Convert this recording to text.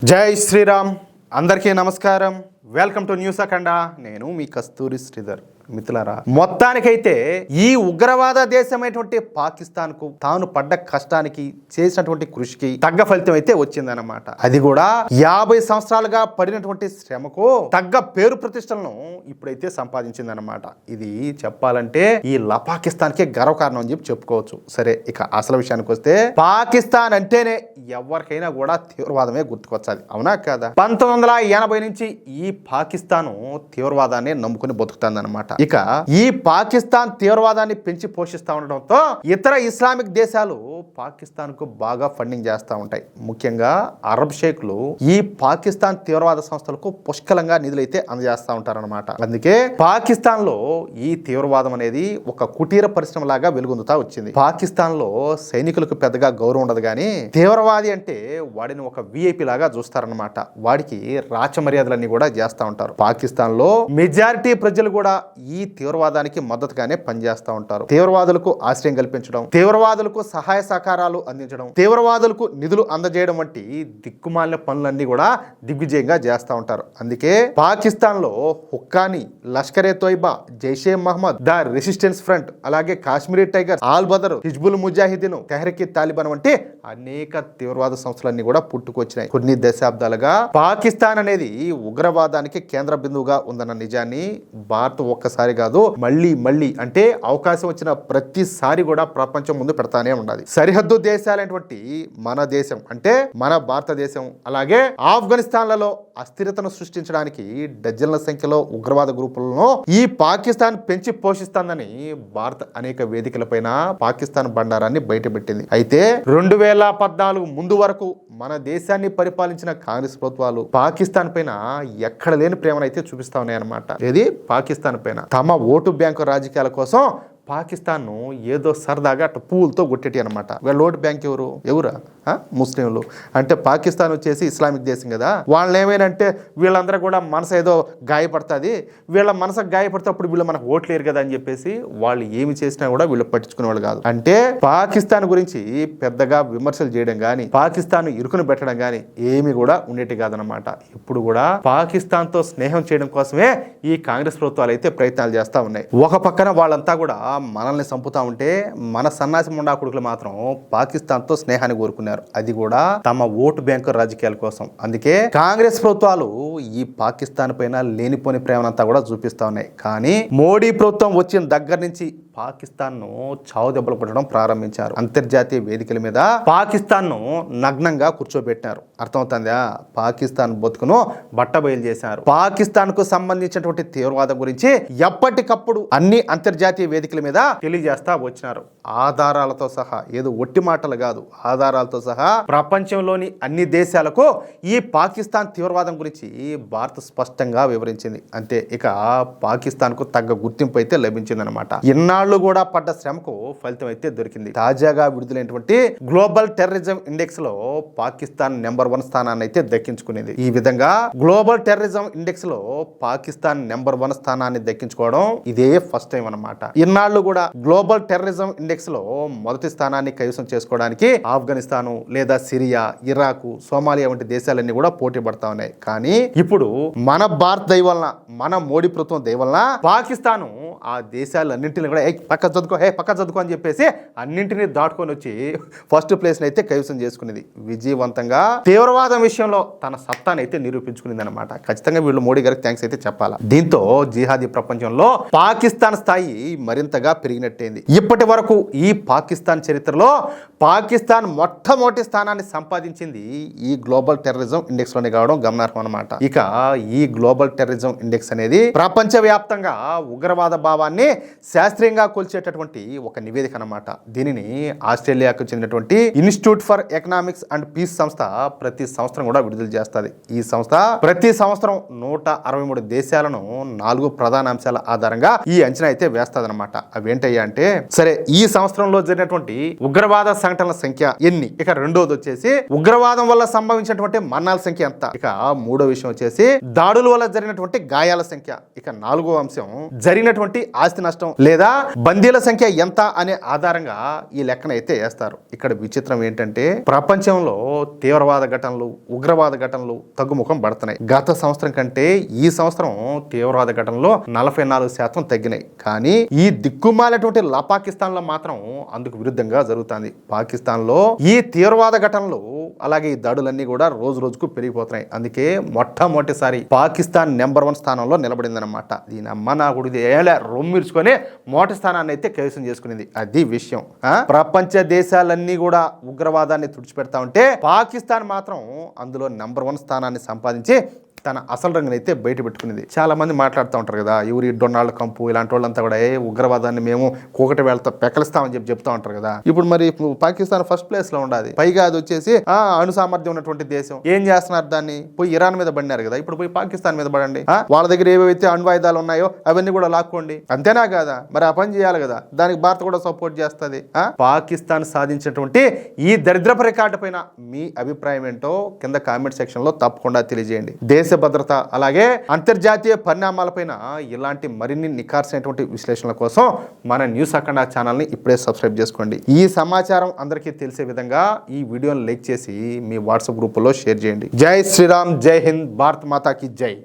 జై శ్రీరామ్. అందరికీ నమస్కారం. వెల్కమ్ టు న్యూస్ అఖండ. నేను మీ కస్తూరి శ్రీధర్. మిత్రులారా, మొత్తానికైతే ఈ ఉగ్రవాద దేశమైనటువంటి పాకిస్తాన్ కు తాను పడ్డ కష్టానికి చేసినటువంటి కృషికి తగ్గ ఫలితం అయితే వచ్చిందన్నమాట. అది కూడా 50 సంవత్సరాలుగా పడినటువంటి శ్రమకు తగ్గ పేరు ప్రతిష్టలను ఇప్పుడైతే సంపాదించిందన్నమాట. ఇది చెప్పాలంటే ఈ పాకిస్తాన్ కే గర్వకారణం అని చెప్పి చెప్పుకోవచ్చు. సరే, ఇక అసలు విషయానికి వస్తే పాకిస్తాన్ అంటేనే ఎవరికైనా కూడా తీవ్రవాదమే గుర్తుకొచ్చాది, అవునా కాదా? 1980 నుంచి ఈ పాకిస్తాను తీవ్రవాదాన్ని నమ్ముకుని బతుకుతుందన్నమాట. ఇక ఈ పాకిస్తాన్ తీవ్రవాదాన్ని పెంచి పోషిస్తూ ఉండడంతో ఇతర ఇస్లామిక్ దేశాలు పాకిస్తాన్ కు బాగా ఫండింగ్ చేస్తూ ఉంటాయి. ముఖ్యంగా అరబ్ షేక్లు ఈ పాకిస్తాన్ తీవ్రవాద సంస్థలకు పుష్కలంగా నిధులైతే అందజేస్తూ ఉంటారన్నమాట. అందుకే పాకిస్తాన్ లో ఈ తీవ్రవాదం అనేది ఒక కుటీర పరిశ్రమ లాగా వెలుగొందుతా వచ్చింది. పాకిస్తాన్ లో సైనికులకు పెద్దగా గౌరవం ఉండదు, కానీ తీవ్రవాది అంటే వాడిని ఒక విఐపి లాగా చూస్తారనమాట. వాడికి రాచ మర్యాదలన్నీ కూడా చేస్తూ ఉంటారు. పాకిస్తాన్ లో మెజారిటీ ప్రజలు కూడా ఈ తీవ్రవాదానికి మద్దతుగానే పనిచేస్తూ ఉంటారు. తీవ్రవాదులకు ఆశ్రయం కల్పించడం, తీవ్రవాదులకు సహాయ సహకారాలు అందించడం, తీవ్రవాదులకు నిధులు అందజేయడం వంటి దిక్కుమాలిన పనులన్నీ కూడా దిగ్విజయంగా చేస్తూ ఉంటారు. అందుకే పాకిస్తాన్ లో Haqqani, Lashkare Taiba, Jaishe Mohammed, the resistance front, అలాగే కాశ్మీరీ టైగర్స్, ఆల్ బదర్, హిజ్బుల్ ముజాహిదీన్, తెహ్రీక్ తాలిబాన్ వంటి అనేక తీవ్రవాద సంస్థలన్నీ కూడా పుట్టుకొచ్చినాయి. కొన్ని దశాబ్దాలుగా పాకిస్తాన్ అనేది ఉగ్రవాదానికి కేంద్ర బిందువుగా ఉందన్న నిజాన్ని భారత్ ఒక్కసారి కాదు, మళ్ళీ అంటే అవకాశం వచ్చిన ప్రతిసారి కూడా ప్రపంచం ముందు పెడతానే ఉన్నది. సరిహద్దు దేశాలైనటువంటి మన దేశం అంటే మన భారతదేశం, అలాగే ఆఫ్ఘనిస్తాన్లలో అస్థిరతను సృష్టించడానికి డజన్ల సంఖ్యలో ఉగ్రవాద గ్రూపులను ఈ పాకిస్తాన్ పెంచి పోషిస్తుందని భారత్ అనేక వేదికలపైన పాకిస్తాన్ బండారాన్ని బయటపెట్టింది. అయితే 2014 ముందు వరకు మన దేశాన్ని పరిపాలించిన కాంగ్రెస్ ప్రభుత్వాలు పాకిస్తాన్ పైన ఎక్కడ లేని ప్రేమనైతే చూపిస్తా ఉన్నాయన్నమాట. ఇది పాకిస్తాన్ పైన తమ ఓటు బ్యాంకు రాజకీయాల కోసం పాకిస్తాన్ను ఏదో సరదాగా అట్లా పూలతో కొట్టేటి అనమాట. వీళ్ళ ఓటు బ్యాంక్ ఎవరా? ముస్లింలు. అంటే పాకిస్తాన్ వచ్చేసి ఇస్లామిక్ దేశం కదా, వాళ్ళని ఏమైనంటే వీళ్ళందరూ కూడా మనసు ఏదో గాయపడుతుంది, వీళ్ళ మనసు గాయపడితే అప్పుడు వీళ్ళు మనకు ఓట్లేరు కదా అని చెప్పేసి వాళ్ళు ఏమి చేసినా కూడా వీళ్ళు పట్టించుకునేవాళ్ళు కాదు. అంటే పాకిస్తాన్ గురించి పెద్దగా విమర్శలు చేయడం కానీ, పాకిస్తాన్ ఇరుకుని పెట్టడం కానీ ఏమి కూడా ఉండేటి కాదనమాట. ఇప్పుడు కూడా పాకిస్తాన్ తో స్నేహం చేయడం కోసమే ఈ కాంగ్రెస్ ప్రభుత్వాలు అయితే ప్రయత్నాలు చేస్తూ ఉన్నాయి. ఒక పక్కన వాళ్ళంతా కూడా మనల్ని చంపుతా ఉంటే మన సన్నాసి ముండా కొడుకులు మాత్రం పాకిస్తాన్ తో స్నేహాన్ని కోరుకున్నారు, అది కూడా తమ ఓటు బ్యాంకు రాజకీయాల కోసం. అందుకే కాంగ్రెస్ ప్రభుత్వాలు ఈ పాకిస్తాన్ పైన లేనిపోని ప్రేమనంతా కూడా చూపిస్తా ఉన్నాయి. కానీ మోడీ ప్రభుత్వం వచ్చిన దగ్గర నుంచి పాకిస్తాన్ ను చావు దెబ్బలు కొట్టడం ప్రారంభించారు. అంతర్జాతీయ వేదికల మీద పాకిస్తాన్ ను నగ్నంగా కూర్చోబెట్టారు. అర్థమవుతుందా? పాకిస్తాన్ బతుకును బట్టబయలు చేశారు. పాకిస్తాన్ కు సంబంధించినటువంటి తీవ్రవాదం గురించి ఎప్పటికప్పుడు అన్ని అంతర్జాతీయ వేదికల మీద తెలియజేస్తా వచ్చినారు. ఆధారాలతో సహా, ఏదో ఒట్టి మాటలు కాదు, ఆధారాలతో సహా ప్రపంచంలోని అన్ని దేశాలకు ఈ పాకిస్తాన్ తీవ్రవాదం గురించి భారత్ స్పష్టంగా వివరించింది. అంతే, ఇక పాకిస్తాన్ కు తగ్గ గుర్తింపు అయితే లభించిందనమాట. ఇన్నాళ్ళు కూడా పడ్డ శ్రమకు ఫలితం అయితే దొరికింది. తాజాగా విడుదలైనటువంటి గ్లోబల్ టెర్రరిజం ఇండెక్స్ లో పాకిస్తాన్ నెంబర్ 1 స్థానాన్ని అయితే దక్కించుకునేది. ఈ విధంగా గ్లోబల్ టెర్రరిజం ఇండెక్స్ లో పాకిస్తాన్ నెంబర్ 1 స్థానాన్ని దక్కించుకోవడం ఇదే ఫస్ట్ టైం అన్నమాట. ఇన్నాళ్ళు కూడా గ్లోబల్ టెర్రరిజం ఇండెక్స్ లో మొదటి స్థానాన్ని కైవసం చేసుకోవడానికి ఆఫ్ఘనిస్తాను లేదా సిరియా, ఇరాక్, సోమాలియా వంటి దేశాలన్నీ కూడా పోటీ పడతా ఉన్నాయి. కానీ ఇప్పుడు మన భారత్ దయ వలన, మన మోడీ ప్రభుత్వం దయ వలన పాకిస్తాను ఆ దేశాలన్నింటినీ కూడా పక్క చదువుకో అని చెప్పేసి అన్నింటినీ దాటుకొని వచ్చి ఫస్ట్ ప్లేస్ అయితే కైవసం చేసుకునేది. విజయవంతంగా తీవ్రవాదం విషయంలో తన సత్తాను అయితే నిరూపించుకునేది అనమాట. ఖచ్చితంగా వీళ్ళు మోడీ గారికి థ్యాంక్స్ అయితే చెప్పాలా. దీంతో జిహాదీ ప్రపంచంలో పాకిస్తాన్ స్థాయి మరింతగా పెరిగినట్టయింది. ఇప్పటి వరకు ఈ పాకిస్తాన్ చరిత్రలో పాకిస్తాన్ మొట్టమొదటి స్థానాన్ని సంపాదించింది ఈ గ్లోబల్ టెర్రరిజం ఇండెక్స్ లోనే కావడం గమనార్హం అనమాట. ఇక ఈ గ్లోబల్ టెర్రరిజం ఇండెక్స్ అనేది ప్రపంచ వ్యాప్తంగా ఉగ్రవాద భావాన్ని శాస్త్రీయంగా కొలిచేటటువంటి ఒక నివేదిక అన్నమాట. దీనిని ఆస్ట్రేలియాకు చెందినటువంటి Institute for Economics and Peace సంస్థ ప్రతి సంవత్సరం కూడా విడుదల చేస్తుంది. ఈ సంస్థ ప్రతి సంవత్సరం 163 దేశాలను 4 ప్రధాన అంశాల ఆధారంగా ఈ అంచనా అయితే వేస్తుంది అనమాట. అవేంటయ్యా అంటే, సరే ఈ సంవత్సరంలో జరిగినటువంటి ఉగ్రవాద సంఘటనల సంఖ్య ఎన్ని, ఇక రెండోది వచ్చేసి ఉగ్రవాదం వల్ల సంభవించినటువంటి మరణాల సంఖ్య ఎంత, ఇక మూడో విషయం వచ్చేసి దాడుల వల్ల జరిగినటువంటి గాయాల సంఖ్య, ఇక నాలుగో అంశం జరిగినటువంటి ఆస్తి నష్టం లేదా బందీల సంఖ్య ఎంత అనే ఆధారంగా ఈ లెక్కన అయితే వేస్తారు. ఇక్కడ విచిత్రం ఏంటంటే ప్రపంచంలో తీవ్రవాద ఘటనలు, ఉగ్రవాద ఘటనలు తగ్గుముఖం పడుతున్నాయి. గత సంవత్సరం కంటే ఈ సంవత్సరం తీవ్రవాద ఘటనలో 44% తగ్గినాయి. కానీ ఈ దిక్కుమాలటువంటి పాకిస్తాన్ లో మాత్రం అందుకు విరుద్ధంగా జరుగుతుంది. పాకిస్తాన్ లో ఈ తీవ్రవాద ఘటనలు అలాగే ఈ దాడులన్నీ కూడా రోజు రోజుకు పెరిగిపోతున్నాయి. అందుకే మొట్టమొదటిసారి పాకిస్తాన్ నెంబర్ 1 స్థానంలో నిలబడిందనమాట. దీని అమ్మ నా గుడి రొమ్మిర్చుకొని మొదటి స్థానాన్ని అయితే కైవసం చేసుకునేది. అది విషయం. ప్రపంచ దేశాలన్నీ కూడా ఉగ్రవాదాన్ని తుడిచిపెడతా ఉంటే పాకిస్తాన్ మాత్రం అందులో నెంబర్ 1 స్థానాన్ని సంపాదించి తన అసలు రంగుని అయితే బయట పెట్టుకునేది. చాలా మంది మాట్లాడుతూ ఉంటారు కదా, ఎవరి డొనాల్డ్ ట్రంప్ ఇలాంటి వాళ్ళంతా కూడా ఉగ్రవాదాన్ని మేము కూకటి వేళతో పెకలిస్తామని చెప్తూ ఉంటారు కదా. ఇప్పుడు మరి పాకిస్తాన్ ఫస్ట్ ప్లేస్ లో ఉండాలి. పైగా అది వచ్చేసి అణు సామర్థ్యం ఉన్నటువంటి దేశం. ఏం చేస్తున్నారు? దాన్ని పోయి ఇరాన్ మీద పడినారు కదా, ఇప్పుడు పోయి పాకిస్తాన్ మీద పడండి. వాళ్ళ దగ్గర ఏవైతే అణ్వాయుధాలు ఉన్నాయో అవన్నీ కూడా లాక్కోండి. అంతేనా కదా? మరి ఆ పని చేయాలి కదా. దానికి భారత్ కూడా సపోర్ట్ చేస్తుంది. పాకిస్తాన్ సాధించినటువంటి ఈ దరిద్రపు రికార్డు పైన మీ అభిప్రాయం ఏంటో కింద కామెంట్ సెక్షన్ లో తప్పకుండా తెలియజేయండి. దేశ భద్రత అలాగే అంతర్జాతీయ పరిణామాలపైన ఇలాంటి మరిన్ని నిఖార్సైనటువంటి విశ్లేషణల కోసం మన న్యూస్ అఖండ ఛానల్ని ఇప్పుడే సబ్స్క్రైబ్ చేసుకోండి. ఈ సమాచారం అందరికీ తెలిసే విధంగా ఈ వీడియోని లైక్ చేసి మీ వాట్సాప్ గ్రూపులో షేర్ చేయండి. జై శ్రీరామ్, జై హింద్, భారత్ మాతాకి జై.